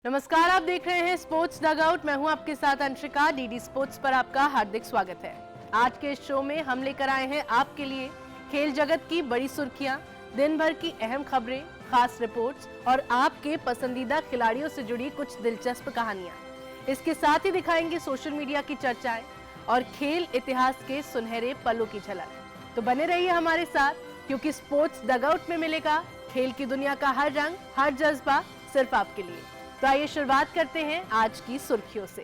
नमस्कार, आप देख रहे हैं स्पोर्ट्स डगआउट। मैं हूं आपके साथ अंशिका। डीडी स्पोर्ट्स पर आपका हार्दिक स्वागत है। आज के इस शो में हम लेकर आए हैं आपके लिए खेल जगत की बड़ी सुर्खियां, दिन भर की अहम खबरें, खास रिपोर्ट्स और आपके पसंदीदा खिलाड़ियों से जुड़ी कुछ दिलचस्प कहानियां। इसके साथ ही दिखाएंगे सोशल मीडिया की चर्चाएं और खेल इतिहास के सुनहरे पलों की झलक। तो बने रहिए हमारे साथ, क्योंकि स्पोर्ट्स डगआउट में मिलेगा खेल की दुनिया का हर रंग, हर जज्बा सिर्फ आपके लिए। तो आइए शुरुआत करते हैं आज की सुर्खियों से।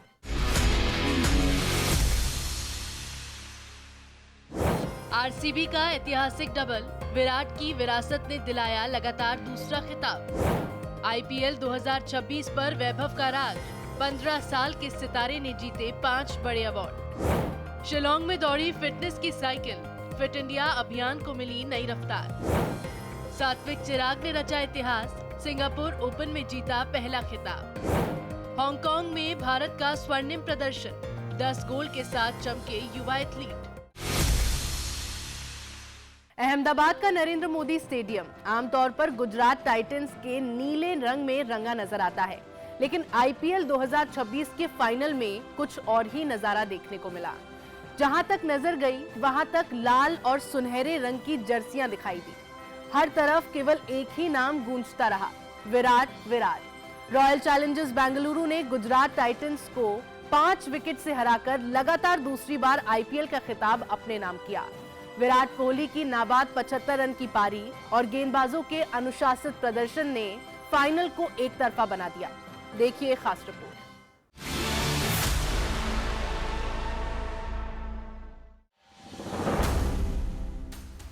आरसीबी का ऐतिहासिक डबल, विराट की विरासत ने दिलाया लगातार दूसरा खिताब। आईपीएल 2026 पर वैभव का राज, 15 साल के सितारे ने जीते 5 बड़े अवार्ड। शिलांग में दौड़ी फिटनेस की साइकिल, फिट इंडिया अभियान को मिली नई रफ्तार। सात्विक चिराग ने रचा इतिहास, सिंगापुर ओपन में जीता पहला खिताब। हांगकांग में भारत का स्वर्णिम प्रदर्शन, 10 गोल के साथ चमके युवा एथलीट। अहमदाबाद का नरेंद्र मोदी स्टेडियम आमतौर पर गुजरात टाइटंस के नीले रंग में रंगा नजर आता है, लेकिन आईपीएल 2026 के फाइनल में कुछ और ही नजारा देखने को मिला। जहां तक नजर गई वहां तक लाल और सुनहरे रंग की जर्सियां दिखाई दी। हर तरफ केवल एक ही नाम गूंजता रहा, विराट विराट। रॉयल चैलेंजर्स बेंगलुरु ने गुजरात टाइटंस को 5 विकेट से हराकर लगातार दूसरी बार आईपीएल का खिताब अपने नाम किया। विराट कोहली की नाबाद 75 रन की पारी और गेंदबाजों के अनुशासित प्रदर्शन ने फाइनल को एक तरफा बना दिया। देखिए खास रिपोर्ट।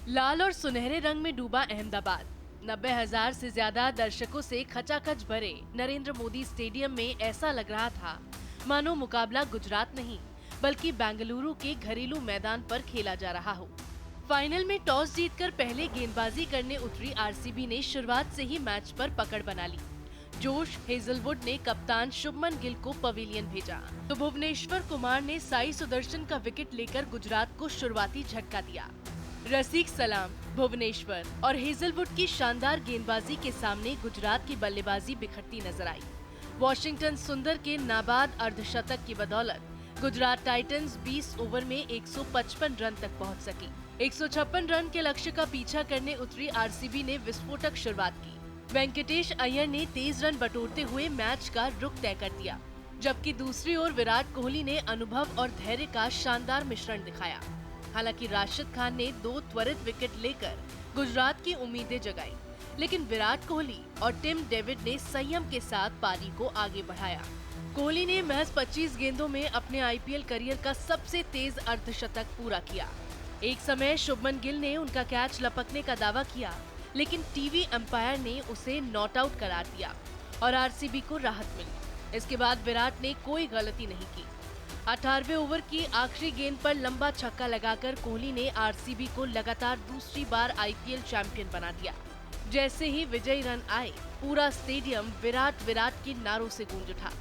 लाल और सुनहरे रंग में डूबा अहमदाबाद। 90,000 से ज्यादा दर्शकों से खचाखच भरे नरेंद्र मोदी स्टेडियम में ऐसा लग रहा था मानो मुकाबला गुजरात नहीं बल्कि बेंगलुरु के घरेलू मैदान पर खेला जा रहा हो। फाइनल में टॉस जीतकर पहले गेंदबाजी करने उतरी आरसीबी ने शुरुआत से ही मैच पर पकड़ बना ली। जोश हेजलवुड ने कप्तान शुभमन गिल को पवेलियन भेजा तो भुवनेश्वर कुमार ने साई सुदर्शन का विकेट लेकर गुजरात को शुरुआती झटका दिया। रसिक सलाम, भुवनेश्वर और हेजलवुड की शानदार गेंदबाजी के सामने गुजरात की बल्लेबाजी बिखरती नजर आई। वॉशिंगटन सुंदर के नाबाद अर्धशतक की बदौलत गुजरात टाइटंस 20 ओवर में 155 रन तक पहुंच सकी। 156 रन के लक्ष्य का पीछा करने उतरी आरसीबी ने विस्फोटक शुरुआत की। वेंकटेश अय्यर ने तेज रन बटोरते हुए मैच का रुख तय कर दिया, जबकि दूसरी ओर विराट कोहली ने अनुभव और धैर्य का शानदार मिश्रण दिखाया। हालांकि राशिद खान ने 2 त्वरित विकेट लेकर गुजरात की उम्मीदें जगाई, लेकिन विराट कोहली और टिम डेविड ने संयम के साथ पारी को आगे बढ़ाया। कोहली ने महज 25 गेंदों में अपने आईपीएल करियर का सबसे तेज अर्धशतक पूरा किया। एक समय शुभमन गिल ने उनका कैच लपकने का दावा किया, लेकिन टीवी अंपायर ने उसे नॉट आउट करार दिया और आरसीबी को राहत मिली। इसके बाद विराट ने कोई गलती नहीं की। 18वें ओवर की आखिरी गेंद पर लंबा छक्का लगाकर कोहली ने आरसीबी को लगातार दूसरी बार आईपीएल चैंपियन बना दिया। जैसे ही विजयी रन आए, पूरा स्टेडियम विराट विराट के नारों से गूंज उठा।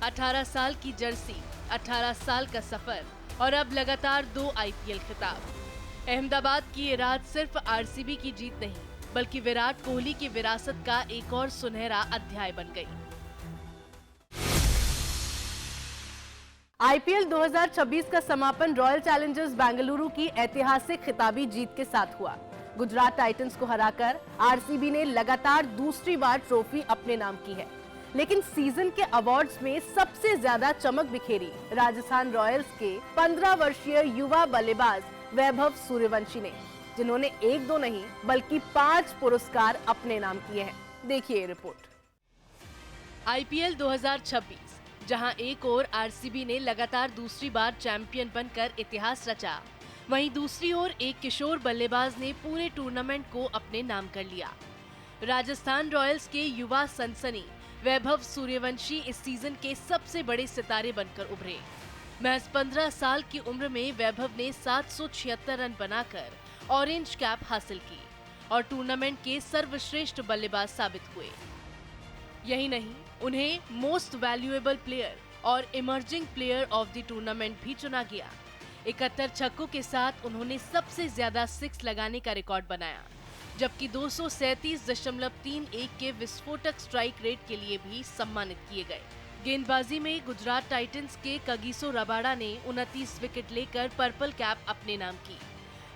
18 साल की जर्सी, 18 साल का सफर और अब लगातार 2 आईपीएल खिताब। अहमदाबाद की ये रात सिर्फ आरसीबी की जीत नहीं बल्कि विराट कोहली की विरासत का एक और सुनहरा अध्याय बन गई। आईपीएल 2026 का समापन रॉयल चैलेंजर्स बेंगलुरु की ऐतिहासिक खिताबी जीत के साथ हुआ। गुजरात टाइटंस को हराकर आरसीबी ने लगातार दूसरी बार ट्रॉफी अपने नाम की है। लेकिन सीजन के अवार्ड्स में सबसे ज्यादा चमक बिखेरी राजस्थान रॉयल्स के 15 वर्षीय युवा बल्लेबाज वैभव सूर्यवंशी ने, जिन्होंने 1-2 नहीं बल्कि 5 पुरस्कार अपने नाम किए हैं। देखिए रिपोर्ट। आईपीएल 2026, जहां एक ओर आरसीबी ने लगातार दूसरी बार चैंपियन बनकर इतिहास रचा, वहीं दूसरी ओर एक किशोर बल्लेबाज ने पूरे टूर्नामेंट को अपने नाम कर लिया। राजस्थान रॉयल्स के युवा सनसनी वैभव सूर्यवंशी इस सीजन के सबसे बड़े सितारे बनकर उभरे। महज 15 साल की उम्र में वैभव ने 776 रन बनाकर ऑरेंज कैप हासिल की और टूर्नामेंट के सर्वश्रेष्ठ बल्लेबाज साबित हुए। यही नहीं, उन्हें मोस्ट वैल्यूएबल प्लेयर और emerging player of the tournament भी चुना गया। 71 छक्कों के साथ उन्होंने सबसे ज्यादा 6 लगाने का रिकॉर्ड बनाया। जबकि 237.31 के विस्फोटक स्ट्राइक रेट के लिए भी सम्मानित किए गए। गेंदबाजी में गुजरात टाइटंस के कगिसो रबाडा ने 29 विकेट लेकर पर्पल कैप अपने नाम की।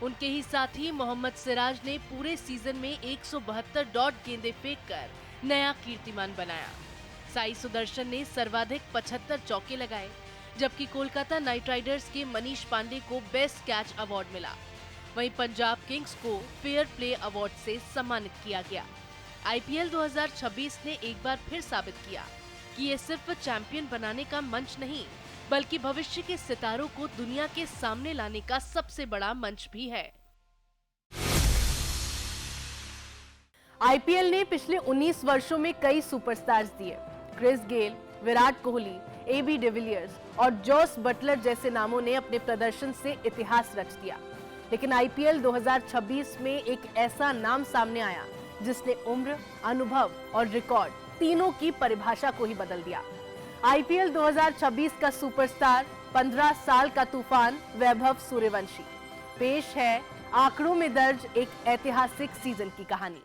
उनके ही साथी मोहम्मद सिराज ने पूरे सीजन में 172 डॉट गेंदें फेंककर नया कीर्तिमान बनाया। साई सुदर्शन ने सर्वाधिक 75 चौके लगाए, जबकि कोलकाता नाइट राइडर्स के मनीष पांडे को बेस्ट कैच अवार्ड मिला। वहीं पंजाब किंग्स को फेयर प्ले अवार्ड से सम्मानित किया गया। आईपीएल 2026 ने एक बार फिर साबित किया कि ये सिर्फ चैंपियन बनाने का मंच नहीं, बल्कि भविष्य के सितारों को दुनिया के सामने लाने का सबसे बड़ा मंच भी है। आईपीएल ने पिछले 19 वर्षों में कई सुपरस्टार्स दिए। Chris Gayle, Virat Kohli, AB de Villiers और जॉस बटलर जैसे नामों ने अपने प्रदर्शन से इतिहास रच दिया। लेकिन आईपीएल 2026 में एक ऐसा नाम सामने आया जिसने उम्र, अनुभव और रिकॉर्ड तीनों की परिभाषा को ही बदल दिया। आईपीएल 2026 का सुपरस्टार 15 साल का तूफान वैभव सूर्यवंशी। पेश है आंकड़ों में दर्ज एक ऐतिहासिक सीजन की कहानी।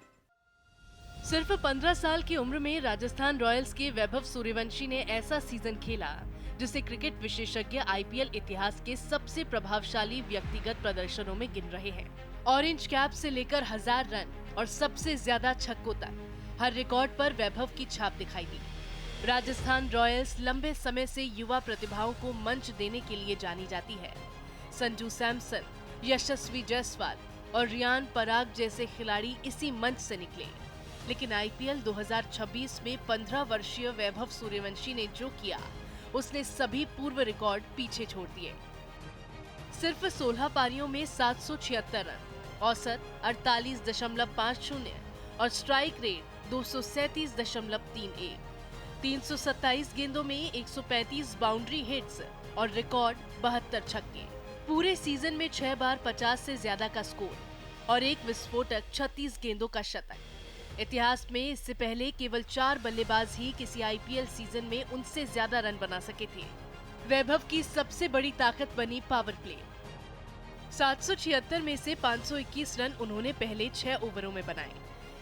सिर्फ 15 साल की उम्र में राजस्थान रॉयल्स के वैभव सूर्यवंशी ने ऐसा सीजन खेला जिसे क्रिकेट विशेषज्ञ आईपीएल इतिहास के सबसे प्रभावशाली व्यक्तिगत प्रदर्शनों में गिन रहे हैं। ऑरेंज कैप से लेकर 1000 रन और सबसे ज्यादा छक्कों तक हर रिकॉर्ड पर वैभव की छाप दिखाई दी। राजस्थान रॉयल्स लंबे समय से युवा प्रतिभाओं को मंच देने के लिए जानी जाती है। संजू सैमसन, यशस्वी जायसवाल और रियान पराग जैसे खिलाड़ी इसी मंच से निकले। लेकिन आईपीएल 2026 में 15 वर्षीय वैभव सूर्यवंशी ने जो किया, उसने सभी पूर्व रिकॉर्ड पीछे छोड़ दिए। सिर्फ 16 पारियों में 776 रन, औसत 48.50 और स्ट्राइक रेट 237.31, 327 गेंदों में 135 बाउंड्री हिट्स और रिकॉर्ड 72 छक्के। पूरे सीजन में 6 बार 50 से ज्यादा का स्कोर और एक विस्फोटक 36 गेंदों का शतक। इतिहास में इससे पहले केवल 4 बल्लेबाज ही किसी आईपीएल सीजन में उनसे ज्यादा रन बना सके थे। वैभव की सबसे बड़ी ताकत बनी पावर प्ले। 776 में से 521 रन उन्होंने पहले 6 ओवरों में बनाए।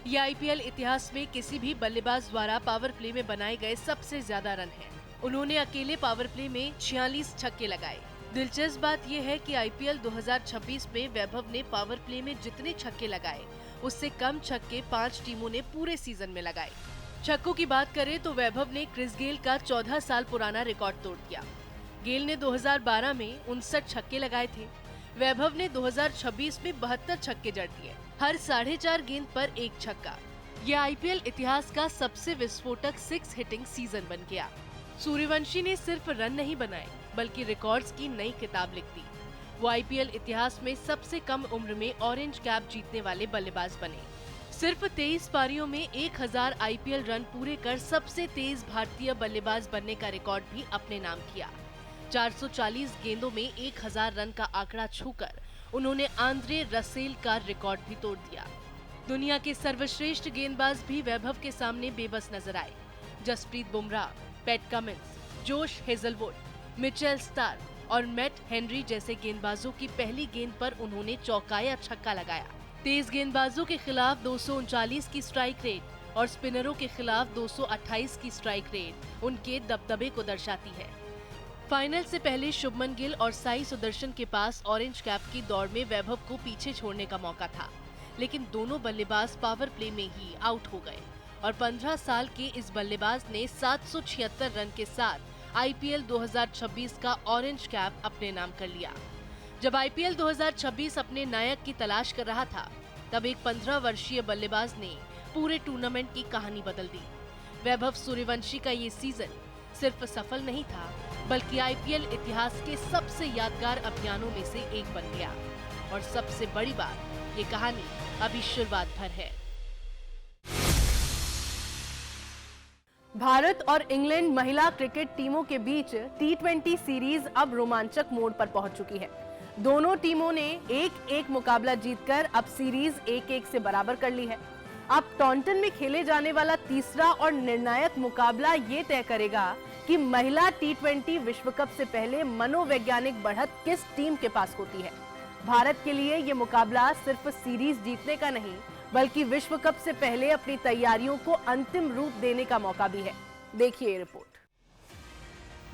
ये आईपीएल इतिहास में किसी भी बल्लेबाज द्वारा पावर प्ले में बनाए गए सबसे ज्यादा रन हैं। उन्होंने अकेले पावर प्ले में 46 छक्के लगाए। दिलचस्प बात यह है कि आईपीएल 2026 में वैभव ने पावर प्ले में जितने छक्के लगाए, उससे कम छक्के 5 टीमों ने पूरे सीजन में लगाए। छक्कों की बात करें तो वैभव ने क्रिस गेल का 14 साल पुराना रिकॉर्ड तोड़ दिया। गेल ने 2012 में 59 छक्के लगाए थे। वैभव ने 2026 में 72 छक्के जड़ दिए, हर 4.5 गेंद पर एक छक्का। यह आईपीएल इतिहास का सबसे विस्फोटक 6 हिटिंग सीजन बन गया। सूर्यवंशी ने सिर्फ रन नहीं बनाए, बल्कि रिकॉर्ड्स की नई किताब लिख दी। वो आईपीएल इतिहास में सबसे कम उम्र में ऑरेंज कैप जीतने वाले बल्लेबाज बने। सिर्फ 23 पारियों में 1000 आईपीएल रन पूरे कर सबसे तेज भारतीय बल्लेबाज बनने का रिकॉर्ड भी अपने नाम किया। 440 गेंदों में 1000 रन का आंकड़ा छूकर उन्होंने आंद्रे रसेल का रिकॉर्ड भी तोड़ दिया। दुनिया के सर्वश्रेष्ठ गेंदबाज भी वैभव के सामने बेबस नजर आए। Jasprit Bumrah, Pat Cummins, Josh Hazlewood, Mitchell Starc और मैट हेनरी जैसे गेंदबाजों की पहली गेंद पर उन्होंने चौकाया छक्का लगाया। तेज गेंदबाजों के खिलाफ 239 की स्ट्राइक रेट और स्पिनरों के खिलाफ 228 की स्ट्राइक रेट उनके दबदबे को दर्शाती है। फाइनल से पहले शुभमन गिल और साई सुदर्शन के पास ऑरेंज कैप की दौड़ में वैभव को पीछे छोड़ने का मौका था, लेकिन दोनों बल्लेबाज पावर प्ले में ही आउट हो गए और 15 साल के इस बल्लेबाज ने 776 रन के साथ आईपीएल 2026 का ऑरेंज कैप अपने नाम कर लिया। जब आईपीएल 2026 अपने नायक की तलाश कर रहा था, तब एक 15 वर्षीय बल्लेबाज ने पूरे टूर्नामेंट की कहानी बदल दी। वैभव सूर्यवंशी का ये सीजन सिर्फ सफल नहीं था, बल्कि आईपीएल इतिहास के सबसे यादगार अभियानों में से एक बन गया। और सबसे बड़ी बात, ये कहानी अभी शुरुआत भर है। भारत और इंग्लैंड महिला क्रिकेट टीमों के बीच टी20 सीरीज अब रोमांचक मोड़ पर पहुंच चुकी है। दोनों टीमों ने एक मुकाबला जीतकर अब सीरीज 1-1 से बराबर कर ली है। अब टॉन्टन में खेले जाने वाला तीसरा और निर्णायक मुकाबला ये तय करेगा कि महिला टी20 विश्व कप से पहले मनोवैज्ञानिक बढ़त किस टीम के पास होती है। भारत के लिए ये मुकाबला सिर्फ सीरीज जीतने का नहीं, बल्कि विश्व कप से पहले अपनी तैयारियों को अंतिम रूप देने का मौका भी है। देखिए रिपोर्ट।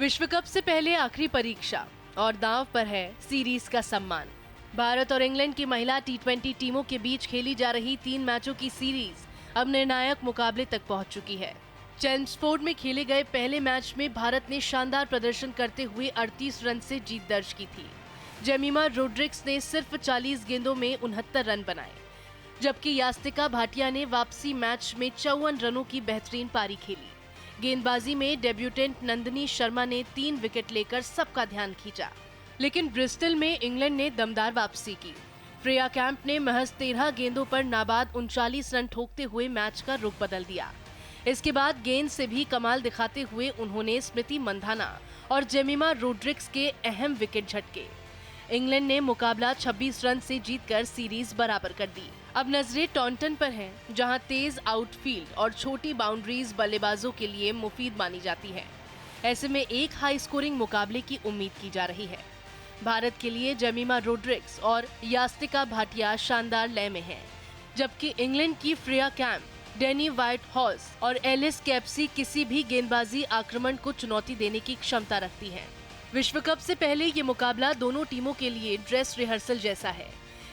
विश्व कप से पहले आखिरी परीक्षा और दांव पर है सीरीज का सम्मान। भारत और इंग्लैंड की महिला टी20 टीमों के बीच खेली जा रही 3 मैचों की सीरीज अब निर्णायक मुकाबले तक पहुंच चुकी है। चेम्सफोर्ड में खेले गए पहले मैच में भारत ने शानदार प्रदर्शन करते हुए 38 रन से जीत दर्ज की थी। जेमिमा रोड्रिग्स ने सिर्फ 40 गेंदों में 69 रन बनाए, जबकि यास्तिका भाटिया ने वापसी मैच में 54 रनों की बेहतरीन पारी खेली। गेंदबाजी में डेब्यूटेंट नंदिनी शर्मा ने 3 विकेट लेकर सबका ध्यान खींचा, लेकिन ब्रिस्टल में इंग्लैंड ने दमदार वापसी की। फ्रेया कैंप ने महज 13 गेंदों पर नाबाद 39 रन ठोकते हुए मैच का रुख बदल दिया। इसके बाद गेंद से भी कमाल दिखाते हुए उन्होंने स्मृति मंधाना और जेमिमा रोड्रिग्स के अहम विकेट झटके। इंग्लैंड ने मुकाबला 26 रन से जीतकर सीरीज बराबर कर दी। अब नजरें टॉन्टन पर हैं, जहां तेज आउटफील्ड और छोटी बाउंड्रीज बल्लेबाजों के लिए मुफीद मानी जाती है। ऐसे में एक हाई स्कोरिंग मुकाबले की उम्मीद की जा रही है। भारत के लिए जेमिमा रोड्रिग्स और यास्तिका भाटिया शानदार लय में हैं, जबकि इंग्लैंड की फ्रेया कैंप, डेनी व्हाइट हॉर्स और एलिस कैप्सी किसी भी गेंदबाजी आक्रमण को चुनौती देने की क्षमता रखती हैं। विश्व कप से पहले ये मुकाबला दोनों टीमों के लिए ड्रेस रिहर्सल जैसा है।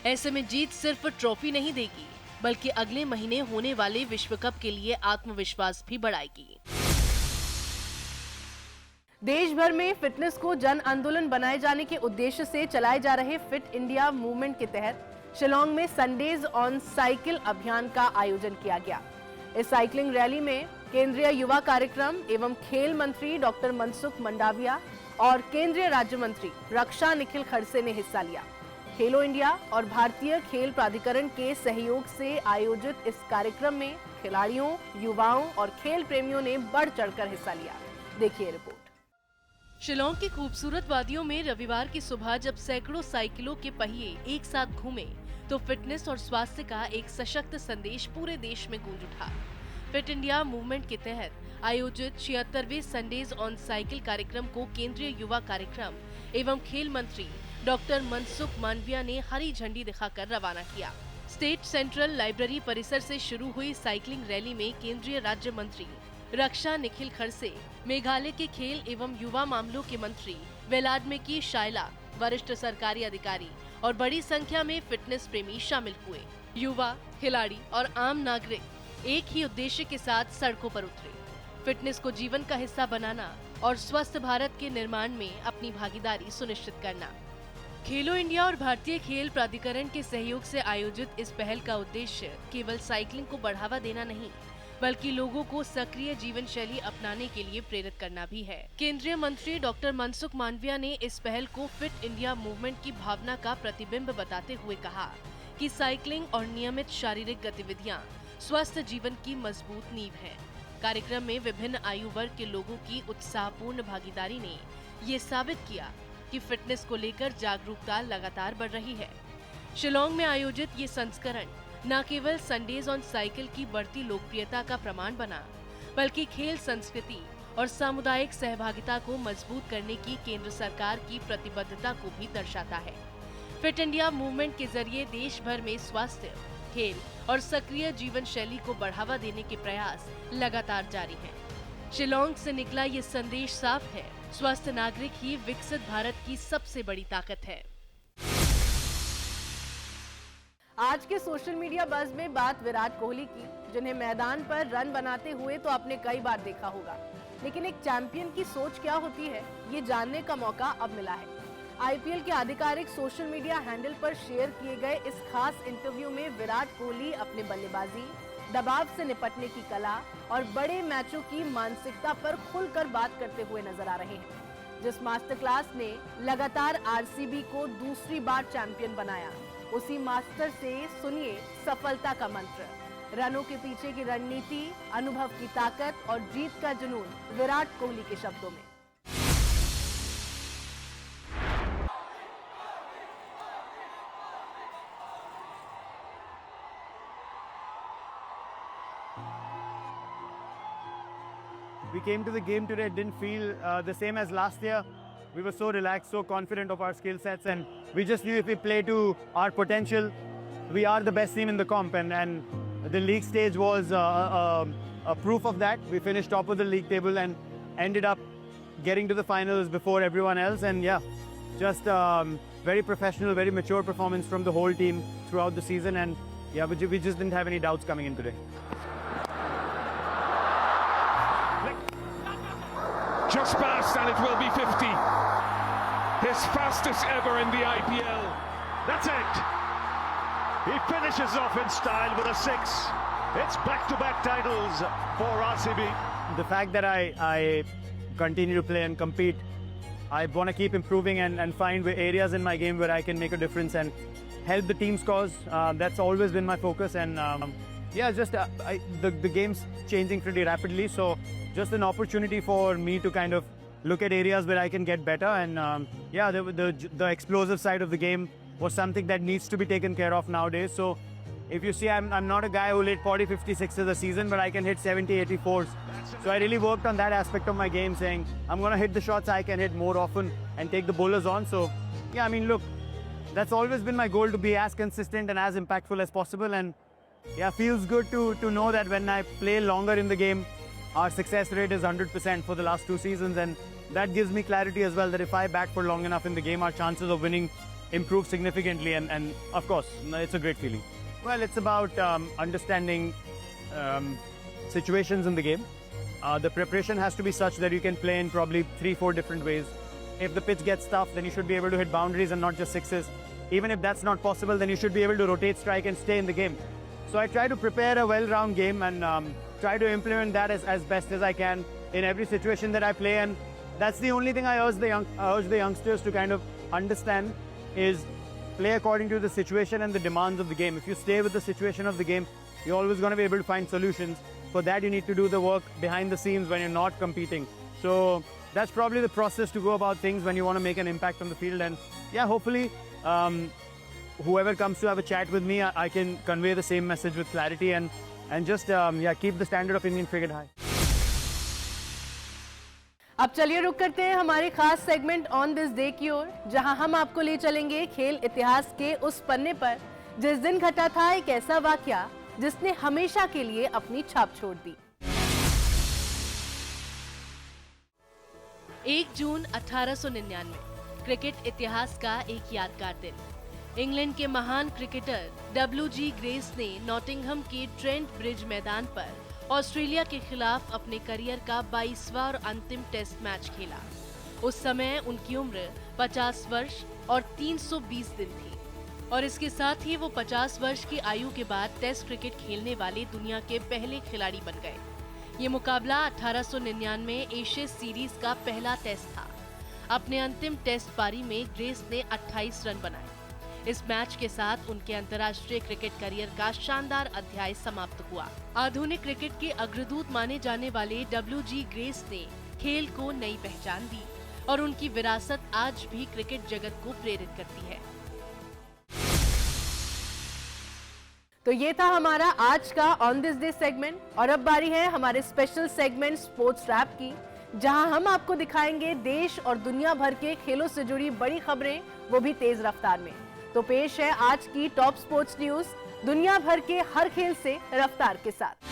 ऐसे में जीत सिर्फ ट्रॉफी नहीं देगी, बल्कि अगले महीने होने वाले विश्व कप के लिए आत्मविश्वास भी बढ़ाएगी। देश भर में फिटनेस को जन आंदोलन बनाए जाने के उद्देश्य से चलाए जा रहे फिट इंडिया मूवमेंट के तहत शिलोंग में संडेज ऑन साइकिल अभियान का आयोजन किया गया। इस साइकिलिंग रैली में केंद्रीय युवा कार्यक्रम एवं खेल मंत्री डॉक्टर मनसुख मंडाविया और केंद्रीय राज्य मंत्री रक्षा निखिल खड़से ने हिस्सा लिया। खेलो इंडिया और भारतीय खेल प्राधिकरण के सहयोग से आयोजित इस कार्यक्रम में खिलाड़ियों, युवाओं और खेल प्रेमियों ने बढ़ चढ़कर हिस्सा लिया। देखिए रिपोर्ट। शिलोंग की खूबसूरत वादियों में रविवार की सुबह जब सैकड़ों साइकिलों के पहिए एक साथ घूमे, तो फिटनेस और स्वास्थ्य का एक सशक्त संदेश पूरे देश में गूंज उठा। फिट इंडिया मूवमेंट के तहत आयोजित 76वें संडेज ऑन साइकिल कार्यक्रम को केंद्रीय युवा कार्यक्रम एवं खेल मंत्री डॉक्टर मनसुख मांडविया ने हरी झंडी दिखाकर रवाना किया। स्टेट सेंट्रल लाइब्रेरी परिसर से शुरू हुई साइकिलिंग रैली में केंद्रीय राज्य मंत्री रक्षा निखिल खड़से, मेघालय के खेल एवं युवा मामलों के मंत्री वेलाडमेकी शायला, वरिष्ठ सरकारी अधिकारी और बड़ी संख्या में फिटनेस प्रेमी शामिल हुए। युवा, खिलाड़ी और आम नागरिक एक ही उद्देश्य के साथ सड़कों पर उतरे, फिटनेस को जीवन का हिस्सा बनाना और स्वस्थ भारत के निर्माण में अपनी भागीदारी सुनिश्चित करना। खेलो इंडिया और भारतीय खेल प्राधिकरण के सहयोग से आयोजित इस पहल का उद्देश्य केवल साइकिलिंग को बढ़ावा देना नहीं, बल्कि लोगों को सक्रिय जीवन शैली अपनाने के लिए प्रेरित करना भी है। केंद्रीय मंत्री डॉक्टर मनसुख मांडविया ने इस पहल को फिट इंडिया मूवमेंट की भावना का प्रतिबिंब बताते हुए कहा कि साइकिलिंग और नियमित शारीरिक गतिविधियां स्वस्थ जीवन की मजबूत नींव है। कार्यक्रम में विभिन्न आयु वर्ग के लोगों की उत्साहपूर्ण भागीदारी ने ये साबित किया कि फिटनेस को लेकर जागरूकता लगातार बढ़ रही है। शिलोंग में आयोजित ये संस्करण न केवल संडेज ऑन साइकिल की बढ़ती लोकप्रियता का प्रमाण बना, बल्कि खेल संस्कृति और सामुदायिक सहभागिता को मजबूत करने की केंद्र सरकार की प्रतिबद्धता को भी दर्शाता है। फिट इंडिया मूवमेंट के जरिए देश भर में स्वास्थ्य, खेल और सक्रिय जीवन शैली को बढ़ावा देने के प्रयास लगातार जारी हैं। शिलोंग से निकला ये संदेश साफ है, स्वस्थ नागरिक ही विकसित भारत की सबसे बड़ी ताकत है। आज के सोशल मीडिया बज़ में बात विराट कोहली की, जिन्हें मैदान पर रन बनाते हुए तो आपने कई बार देखा होगा, लेकिन एक चैंपियन की सोच क्या होती है, ये जानने का मौका अब मिला है। आईपीएल के आधिकारिक सोशल मीडिया हैंडल पर शेयर किए गए इस खास इंटरव्यू में विराट कोहली अपने बल्लेबाजी, दबाव से निपटने की कला और बड़े मैचों की मानसिकता पर खुलकर बात करते हुए नजर आ रहे हैं। जिस मास्टर क्लास ने लगातार आरसीबी को दूसरी बार चैंपियन बनाया, उसी मास्टर से सुनिए सफलता का मंत्र, रनों के पीछे की रणनीति, अनुभव की ताकत और जीत का जुनून विराट कोहली के शब्दों में। We came to the game today, didn't feel the same as last year. We were so relaxed, so confident of our skill sets, and we just knew if we play to our potential, we are the best team in the comp, and the league stage was a proof of that. We finished top of the league table and ended up getting to the finals before everyone else, and yeah, just very professional, very mature performance from the whole team throughout the season, and yeah, we just didn't have any doubts coming in today. Just past, and it will be 50. His fastest ever in the IPL. That's it. He finishes off in style with a 6. It's back-to-back titles for RCB. The fact that I continue to play and compete, I want to keep improving and find areas in my game where I can make a difference and help the team's cause. That's always been my focus, and yeah, just the game's changing pretty rapidly, so just an opportunity for me to kind of look at areas where I can get better, and yeah, the explosive side of the game was something that needs to be taken care of nowadays. So if you see, I'm not a guy who hit 40, 50 sixes a season, but I can hit 70, 80 fours. So I really worked on that aspect of my game, saying I'm going to hit the shots I can hit more often and take the bowlers on. So yeah, I mean, look, that's always been my goal, to be as consistent and as impactful as possible. And yeah, feels good to know that when I play longer in the game, our success rate is 100% for the last 2 seasons. And that gives me clarity as well, that if I bat for long enough in the game, our chances of winning improve significantly. And of course, it's a great feeling. Well, it's about understanding situations in the game. The preparation has to be such that you can play in probably 3-4 different ways. If the pitch gets tough, then you should be able to hit boundaries and not just sixes. Even if that's not possible, then you should be able to rotate, strike, and stay in the game. So I try to prepare a well-rounded game and try to implement that as best as I can in every situation that I play. And that's the only thing I urge the youngsters to kind of understand, is play according to the situation and the demands of the game. If you stay with the situation of the game, you're always going to be able to find solutions. For that, you need to do the work behind the scenes when you're not competing. So that's probably the process to go about things when you want to make an impact on the field. And yeah, hopefully, whoever comes to have a chat with me, I can convey the same message with clarity and just yeah, keep the standard of Indian cricket high. अब चलिए रुक करते हैं हमारे खास segment on this day की ओर, जहां हम आपको ले चलेंगे खेल इतिहास के उस पन्ने पर जिस दिन घटा था एक ऐसा वाकया जिसने हमेशा के लिए अपनी छाप छोड़ दी। 1 जून 1899, क्रिकेट इतिहास का एक यादगार दिन। इंग्लैंड के महान क्रिकेटर WG ग्रेस ने नॉटिंघम के ट्रेंट ब्रिज मैदान पर ऑस्ट्रेलिया के खिलाफ अपने करियर का 22वां और अंतिम टेस्ट मैच खेला। उस समय उनकी उम्र 50 वर्ष और 320 दिन थी, और इसके साथ ही वो 50 वर्ष की आयु के बाद टेस्ट क्रिकेट खेलने वाले दुनिया के पहले खिलाड़ी बन गए। ये मुकाबला 1899 एशेज सीरीज का पहला टेस्ट था। अपने अंतिम टेस्ट पारी में ग्रेस ने 28 रन बनाए। इस मैच के साथ उनके अंतर्राष्ट्रीय क्रिकेट करियर का शानदार अध्याय समाप्त हुआ। आधुनिक क्रिकेट के अग्रदूत माने जाने वाले WG ग्रेस ने खेल को नई पहचान दी, और उनकी विरासत आज भी क्रिकेट जगत को प्रेरित करती है। तो ये था हमारा आज का ऑन दिस डे सेगमेंट, और अब बारी है हमारे स्पेशल सेगमेंट स्पोर्ट्स रैप की, जहां हम आपको दिखाएंगे देश और दुनिया भर के खेलों से जुड़ी बड़ी खबरें, वो भी तेज रफ्तार में। तो पेश है आज की टॉप स्पोर्ट्स न्यूज, दुनिया भर के हर खेल से रफ्तार के साथ।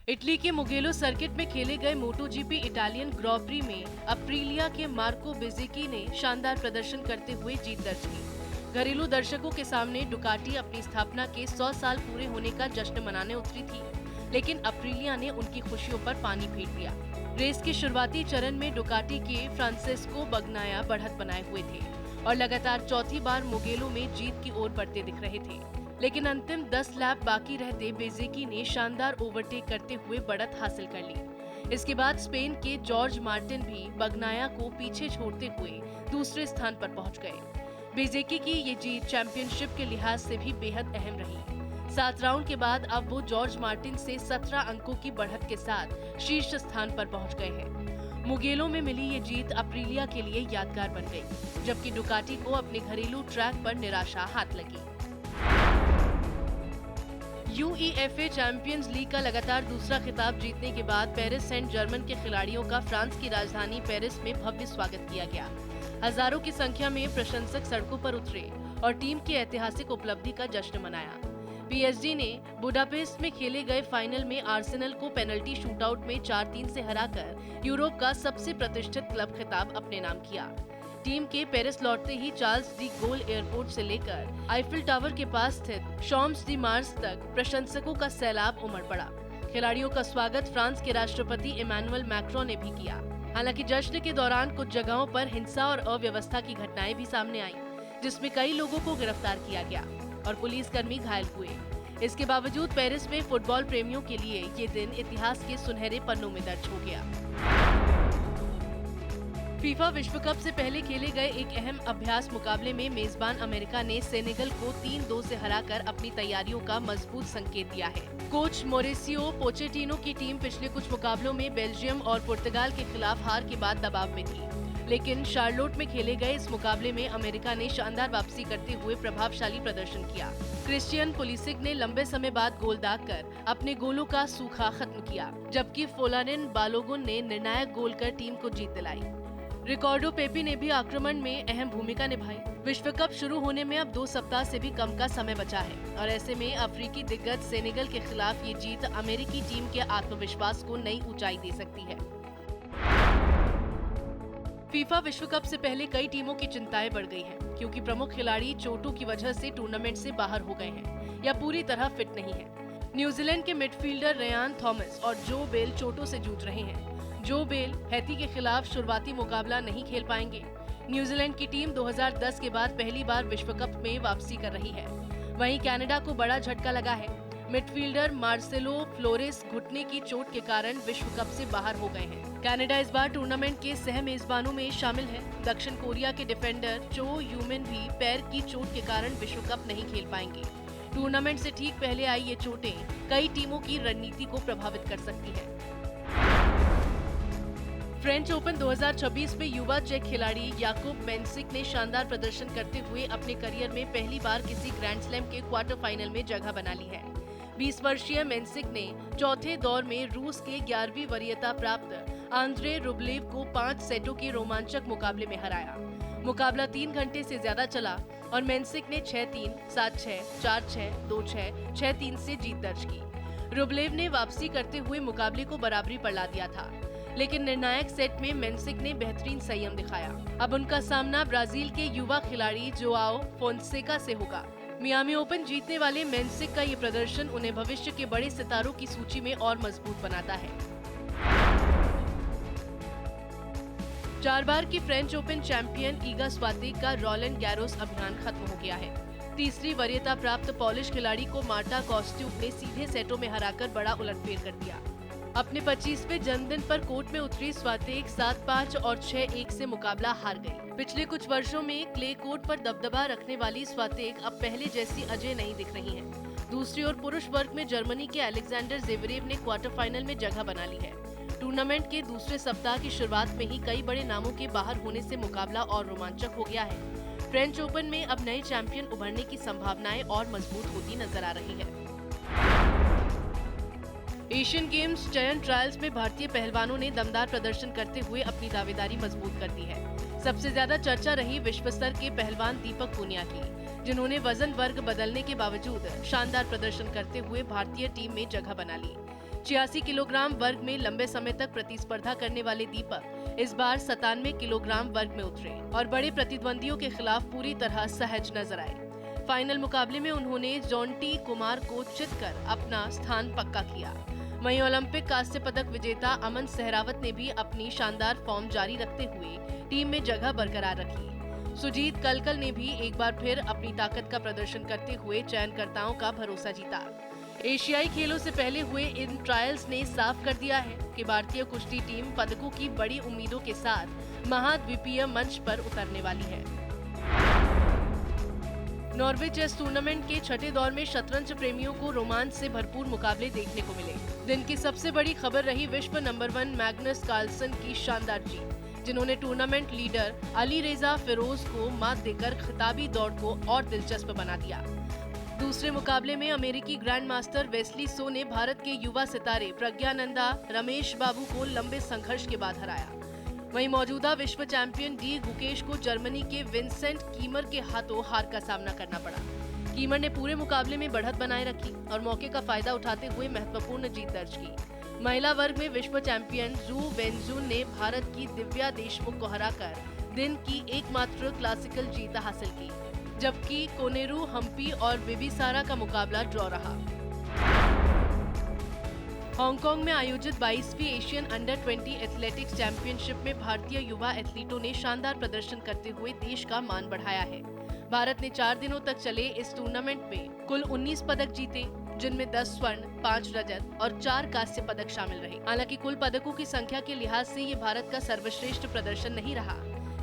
इटली के मुगेलो सर्किट में खेले गए MotoGP इटालियन ग्रॉ प्री में अप्रीलिया के मार्को बेजेकी ने शानदार प्रदर्शन करते हुए जीत दर्ज की। घरेलू दर्शकों के सामने डुकाटी अपनी स्थापना के 100 साल पूरे होने का जश्न मनाने उतरी थी, लेकिन अप्रीलिया ने उनकी खुशियों पर पानी फेर दिया। रेस के शुरुआती चरण में डुकाटी के फ्रांसेस्को बगनाया बढ़त बनाए हुए थे और लगातार चौथी बार मुगेलो में जीत की ओर बढ़ते दिख रहे थे, लेकिन अंतिम 10 लैप बाकी रहते बेजेकी ने शानदार ओवरटेक करते हुए बढ़त हासिल कर ली। इसके बाद स्पेन के जॉर्ज मार्टिन भी बगनाया को पीछे छोड़ते हुए दूसरे स्थान पर पहुंच गए। बेजेकी की ये जीत चैंपियनशिप के लिहाज से भी बेहद अहम रही। 7 राउंड के बाद अब वो जॉर्ज मार्टिन से 17 अंकों की बढ़त के साथ शीर्ष स्थान पर पहुंच गए हैं। मुगेलो में मिली ये जीत अप्रीलिया के लिए यादगार बन गई, जबकि डुकाटी को अपने घरेलू ट्रैक पर निराशा हाथ लगी। UEFA चैंपियंस लीग का लगातार दूसरा खिताब जीतने के बाद पेरिस सेंट जर्मन के खिलाड़ियों का फ्रांस की राजधानी पेरिस में भव्य स्वागत किया गया। हजारों की संख्या में प्रशंसक सड़कों पर उतरे और टीम की ऐतिहासिक उपलब्धि का जश्न मनाया। PSG ने बुडापेस्ट में खेले गए फाइनल में आर्सेनल को पेनल्टी शूटआउट में 4-3 से हराकर यूरोप का सबसे प्रतिष्ठित क्लब खिताब अपने नाम किया। टीम के पेरिस लौटते ही चार्ल्स डी गोल एयरपोर्ट से लेकर आईफिल टावर के पास स्थित शॉम्स डी मार्स तक प्रशंसकों का सैलाब उमड़ पड़ा। खिलाड़ियों का स्वागत फ्रांस के राष्ट्रपति इमैनुअल मैक्रोन ने भी किया। हालांकि जश्न के दौरान कुछ जगहों पर हिंसा और अव्यवस्था की घटनाएं भी सामने आईं, जिसमें कई लोगों को गिरफ्तार किया गया और पुलिसकर्मी घायल हुए। इसके बावजूद पेरिस में फुटबॉल प्रेमियों के लिए ये दिन इतिहास के सुनहरे पन्नों में दर्ज हो गया। फीफा विश्व कप से पहले खेले गए एक अहम अभ्यास मुकाबले में मेजबान अमेरिका ने सेनेगल को 3-2 से हराकर अपनी तैयारियों का मजबूत संकेत दिया है। कोच मॉरिसियो पोचेटिनो की टीम पिछले कुछ मुकाबलों में बेल्जियम और पुर्तगाल के खिलाफ हार के बाद दबाव में थी, लेकिन शार्लोट में खेले गए इस मुकाबले में अमेरिका ने शानदार वापसी करते हुए प्रभावशाली प्रदर्शन किया। क्रिस्टियन पुलिसिक ने लंबे समय बाद गोल दागकर अपने गोलों का सूखा खत्म किया, जबकि फोलारिन बालोगुन ने निर्णायक गोल कर टीम को जीत दिलाई। रिकॉर्डो पेपी ने भी आक्रमण में अहम भूमिका निभाई। विश्व कप शुरू होने में अब 2 सप्ताह से भी कम का समय बचा है और ऐसे में अफ्रीकी दिग्गज सेनेगल के खिलाफ ये जीत अमेरिकी टीम के आत्मविश्वास को नई ऊंचाई दे सकती है। फीफा विश्व कप से पहले कई टीमों की चिंताएं बढ़ गई हैं, क्योंकि प्रमुख खिलाड़ी चोटों की वजह से टूर्नामेंट से बाहर हो गए हैं या पूरी तरह फिट नहीं हैं। न्यूजीलैंड के मिडफील्डर रेयान थॉमस और जो बेल चोटों से जूझ रहे हैं। जो बेल हैती के खिलाफ शुरुआती मुकाबला नहीं खेल पाएंगे। न्यूजीलैंड की टीम 2010 के बाद पहली बार विश्व कप में वापसी कर रही है। वहीं कनाडा को बड़ा झटका लगा है। मिडफील्डर मार्सेलो फ्लोरेस घुटने की चोट के कारण विश्व कप से बाहर हो गए हैं। कनाडा इस बार टूर्नामेंट के सह मेजबानों में शामिल है। दक्षिण कोरिया के डिफेंडर चो यूमिन भी पैर की चोट के कारण विश्व कप नहीं खेल पाएंगे। टूर्नामेंट से ठीक पहले आई ये चोटें कई टीमों की रणनीति को प्रभावित कर सकती है। फ्रेंच ओपन 2026 में युवा चेक खिलाड़ी याकूब मेंसिक ने शानदार प्रदर्शन करते हुए अपने करियर में पहली बार किसी ग्रैंड स्लैम के क्वार्टर फाइनल में जगह बना ली है। 20 वर्षीय मेंसिक ने चौथे दौर में रूस के 11वीं वरीयता प्राप्त आंद्रे रुब्लेव को 5 सेटों के रोमांचक मुकाबले में हराया। मुकाबला 3 घंटे से ज्यादा चला और मेंसिक ने 6-3, 7-6, 4-6, 2-6, 6-3 से जीत दर्ज की। रुब्लेव ने वापसी करते हुए मुकाबले को बराबरी पर ला दिया था, लेकिन निर्णायक सेट में मेंसिक ने बेहतरीन संयम दिखाया। अब उनका सामना ब्राजील के युवा खिलाड़ी जोआओ फोंसेका से होगा। मियामी ओपन जीतने वाले मेंसिक का ये प्रदर्शन उन्हें भविष्य के बड़े सितारों की सूची में और मजबूत बनाता है। 4 बार की फ्रेंच ओपन चैंपियन ईगा स्वातेक का रोलैंड गैरोस अभियान खत्म हो गया है। तीसरी वरीयता प्राप्त पॉलिश खिलाड़ी को मार्टा कॉस्ट्यूक ने सीधे सेटों में हराकर बड़ा उलटफेर कर दिया। अपने 25वें जन्मदिन पर कोर्ट में उतरी स्वातेक 7-5 और 6-1 से मुकाबला हार गई। पिछले कुछ वर्षों में क्ले कोर्ट पर दबदबा रखने वाली स्वातेक अब पहले जैसी अजय नहीं दिख रही हैं। दूसरी ओर पुरुष वर्ग में जर्मनी के अलेक्जेंडर ज़ेवरेव ने क्वार्टर फाइनल में जगह बना ली है। टूर्नामेंट के दूसरे सप्ताह की शुरुआत में ही कई बड़े नामों के बाहर होने से मुकाबला और रोमांचक हो गया है। फ्रेंच ओपन में अब नए चैंपियन उभरने की संभावनाएं और मजबूत होती नजर आ रही है। एशियन गेम्स चयन ट्रायल्स में भारतीय पहलवानों ने दमदार प्रदर्शन करते हुए अपनी दावेदारी मजबूत कर दी है। सबसे ज्यादा चर्चा रही विश्व स्तर के पहलवान दीपक पूनिया की, जिन्होंने वजन वर्ग बदलने के बावजूद शानदार प्रदर्शन करते हुए भारतीय टीम में जगह बना ली। 86 किलोग्राम वर्ग में लंबे समय तक प्रतिस्पर्धा करने वाले दीपक इस बार 97 किलोग्राम वर्ग में उतरे और बड़े प्रतिद्वंदियों के खिलाफ पूरी तरह सहज नजर आए। फाइनल मुकाबले में उन्होंने जॉन्टी कुमार को चितकर अपना स्थान पक्का किया। वहीं ओलंपिक कांस्य पदक विजेता अमन सहरावत ने भी अपनी शानदार फॉर्म जारी रखते हुए टीम में जगह बरकरार रखी। सुजीत कलकल ने भी एक बार फिर अपनी ताकत का प्रदर्शन करते हुए चयनकर्ताओं का भरोसा जीता। एशियाई खेलों से पहले हुए इन ट्रायल्स ने साफ कर दिया है कि भारतीय कुश्ती टीम पदकों की बड़ी उम्मीदों के साथ महाद्वीपीय मंच पर उतरने वाली है। नॉर्वे चेस टूर्नामेंट के छठे दौर में शतरंज प्रेमियों को रोमांच से भरपूर मुकाबले देखने को मिले। दिन की सबसे बड़ी खबर रही विश्व नंबर 1 मैग्नस कार्लसन की शानदार जीत, जिन्होंने टूर्नामेंट लीडर अली रेजा फिरोज को मात देकर खिताबी दौड़ को और दिलचस्प बना दिया। दूसरे मुकाबले में अमेरिकी ग्रैंड मास्टर वेस्ली सो ने भारत के युवा सितारे प्रज्ञानंदा रमेश बाबू को लंबे संघर्ष के बाद हराया। वहीं मौजूदा विश्व चैंपियन डी गुकेश को जर्मनी के विंसेंट कीमर के हाथों हार का सामना करना पड़ा। कीमर ने पूरे मुकाबले में बढ़त बनाए रखी और मौके का फायदा उठाते हुए महत्वपूर्ण जीत दर्ज की। महिला वर्ग में विश्व चैंपियन जू वेनजून ने भारत की दिव्या देशमुख को हराकर दिन की एकमात्र क्लासिकल जीत हासिल की, जबकि कोनेरू हम्पी और बिबिसारा का मुकाबला ड्रॉ रहा। हांगकांग में आयोजित 22वीं एशियन अंडर 20 एथलेटिक्स चैंपियनशिप में भारतीय युवा एथलीटों ने शानदार प्रदर्शन करते हुए देश का मान बढ़ाया है। भारत ने 4 दिनों तक चले इस टूर्नामेंट में कुल 19 पदक जीते, जिनमें 10 स्वर्ण, 5 रजत और 4 कांस्य पदक शामिल रहे। हालांकि कुल पदकों की संख्या के लिहाज से ये भारत का सर्वश्रेष्ठ प्रदर्शन नहीं रहा,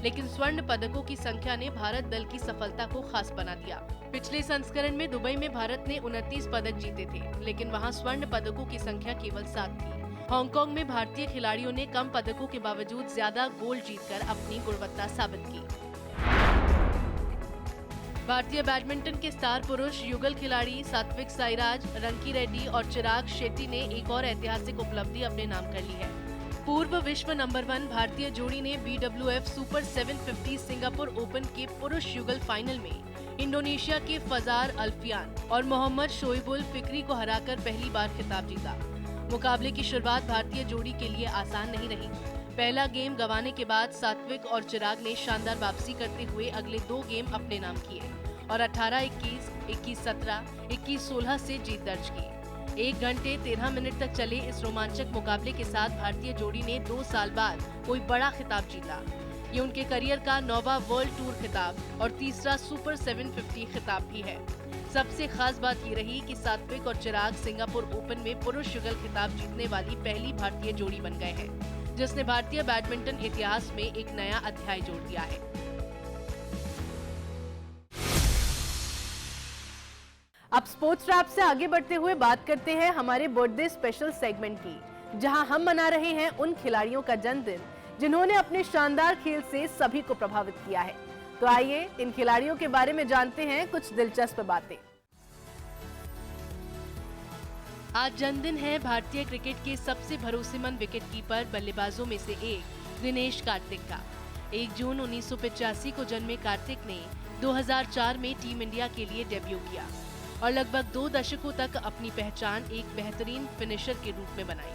लेकिन स्वर्ण पदकों की संख्या ने भारत दल की सफलता को खास बना दिया। पिछले संस्करण में दुबई में भारत ने 29 पदक जीते थे, लेकिन वहां स्वर्ण पदकों की संख्या केवल 7 थी। हांगकांग में भारतीय खिलाड़ियों ने कम पदकों के बावजूद ज्यादा गोल्ड जीतकर अपनी गुणवत्ता साबित की। भारतीय बैडमिंटन के स्टार पुरुष युगल खिलाड़ी सात्विक साईराज, रंकी रेड्डी और चिराग शेट्टी ने एक और ऐतिहासिक उपलब्धि अपने नाम कर ली है। पूर्व विश्व नंबर 1 भारतीय जोड़ी ने BWF सुपर 750 सिंगापुर ओपन के पुरुष युगल फाइनल में इंडोनेशिया के फजार अल्फियान और मोहम्मद शोएबुल फिक्री को हराकर पहली बार खिताब जीता। मुकाबले की शुरुआत भारतीय जोड़ी के लिए आसान नहीं रही। पहला गेम गंवाने के बाद सात्विक और चिराग ने शानदार वापसी करते हुए अगले 2 गेम अपने नाम किए और 18-21, 21-17, 21-16 से जीत दर्ज की। 1 घंटे 13 मिनट तक चले इस रोमांचक मुकाबले के साथ भारतीय जोड़ी ने 2 साल बाद कोई बड़ा खिताब जीता। ये उनके करियर का 9वां वर्ल्ड टूर खिताब और तीसरा सुपर 750 खिताब भी है। सबसे खास बात ये रही कि सात्विक और चिराग सिंगापुर ओपन में पुरुष युगल खिताब जीतने वाली पहली भारतीय जोड़ी बन गए हैं, जिसने भारतीय बैडमिंटन इतिहास में एक नया अध्याय जोड़ दिया है। अब स्पोर्ट्स रैप से आगे बढ़ते हुए बात करते हैं हमारे बर्थडे स्पेशल सेगमेंट की, जहां हम मना रहे हैं उन खिलाड़ियों का जन्मदिन जिन्होंने अपने शानदार खेल से सभी को प्रभावित किया है। तो आइए इन खिलाड़ियों के बारे में जानते हैं कुछ दिलचस्प बातें। आज जन्मदिन है भारतीय क्रिकेट के सबसे भरोसेमंद विकेटकीपर बल्लेबाजों में से एक दिनेश कार्तिक का। 1 जून 1985 को जन्मे कार्तिक ने 2004 में टीम इंडिया के लिए डेब्यू किया और लगभग 2 दशकों तक अपनी पहचान एक बेहतरीन फिनिशर के रूप में बनाई।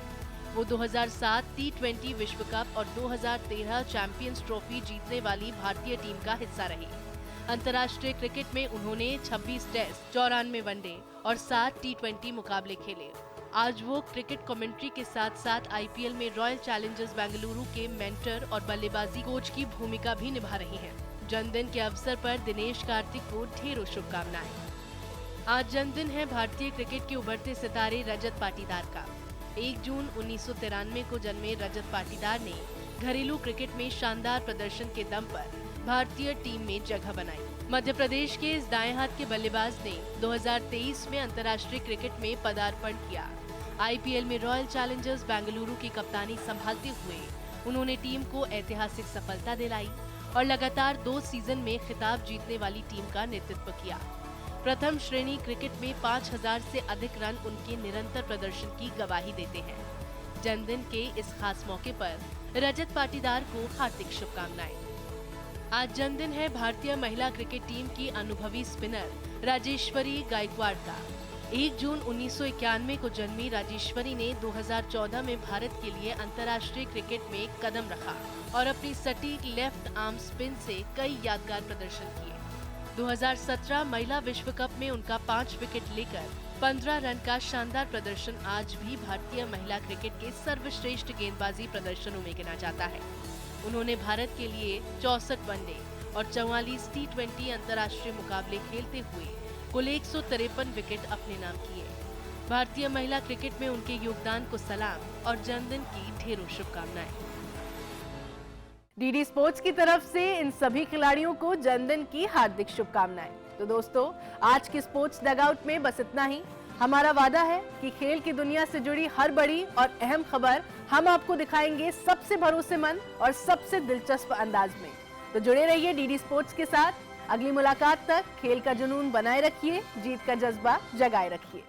वो 2007 T20 विश्व कप और 2013 चैंपियंस ट्रॉफी जीतने वाली भारतीय टीम का हिस्सा रहे। अंतर्राष्ट्रीय क्रिकेट में उन्होंने 26 टेस्ट, 94 वनडे और 7 T20 मुकाबले खेले। आज वो क्रिकेट कमेंट्री के साथ साथ IPL में रॉयल चैलेंजर्स बेंगलुरु के मेंटर और बल्लेबाजी कोच की भूमिका भी निभा रही हैं। जन्मदिन के अवसर पर दिनेश कार्तिक को ढेरों शुभकामनाएं। आज जन्मदिन है भारतीय क्रिकेट के उभरते सितारे रजत पाटीदार का। 1 जून 1993 को जन्मे रजत पाटीदार ने घरेलू क्रिकेट में शानदार प्रदर्शन के दम पर भारतीय टीम में जगह बनाई। मध्य प्रदेश के इस दाएं हाथ के बल्लेबाज ने 2023 में अंतर्राष्ट्रीय क्रिकेट में पदार्पण किया। IPL में रॉयल चैलेंजर्स बेंगलुरु की कप्तानी संभालते हुए उन्होंने टीम को ऐतिहासिक सफलता दिलाई और लगातार 2 सीजन में खिताब जीतने वाली टीम का नेतृत्व किया। प्रथम श्रेणी क्रिकेट में 5000 से अधिक रन उनके निरंतर प्रदर्शन की गवाही देते हैं। जन्मदिन के इस खास मौके पर रजत पाटीदार को हार्दिक शुभकामनाएं। आज जन्मदिन है भारतीय महिला क्रिकेट टीम की अनुभवी स्पिनर राजेश्वरी गायकवाड़ का। 1 जून 1991 को जन्मी राजेश्वरी ने 2014 में भारत के लिए अंतर्राष्ट्रीय क्रिकेट में कदम रखा और अपनी सटीक लेफ्ट आर्म स्पिन से कई यादगार प्रदर्शन किए। 2017 महिला विश्व कप में उनका 5 विकेट लेकर 15 रन का शानदार प्रदर्शन आज भी भारतीय महिला क्रिकेट के सर्वश्रेष्ठ गेंदबाजी प्रदर्शनों में गिना जाता है। उन्होंने भारत के लिए 64 वनडे और 44 T20 अंतर्राष्ट्रीय मुकाबले खेलते हुए कुल 153 विकेट अपने नाम किए। भारतीय महिला क्रिकेट में उनके योगदान को सलाम और जन्मदिन की ढेरों शुभकामनाएं। डीडी स्पोर्ट्स की तरफ से इन सभी खिलाड़ियों को जन्मदिन की हार्दिक शुभकामनाएं। तो दोस्तों, आज की स्पोर्ट्स डगआउट में बस इतना ही। हमारा वादा है कि खेल की दुनिया से जुड़ी हर बड़ी और अहम खबर हम आपको दिखाएंगे सबसे भरोसेमंद और सबसे दिलचस्प अंदाज में। तो जुड़े रहिए डीडी स्पोर्ट्स के साथ। अगली मुलाकात तक खेल का जुनून बनाए रखिए, जीत का जज्बा जगाए रखिए।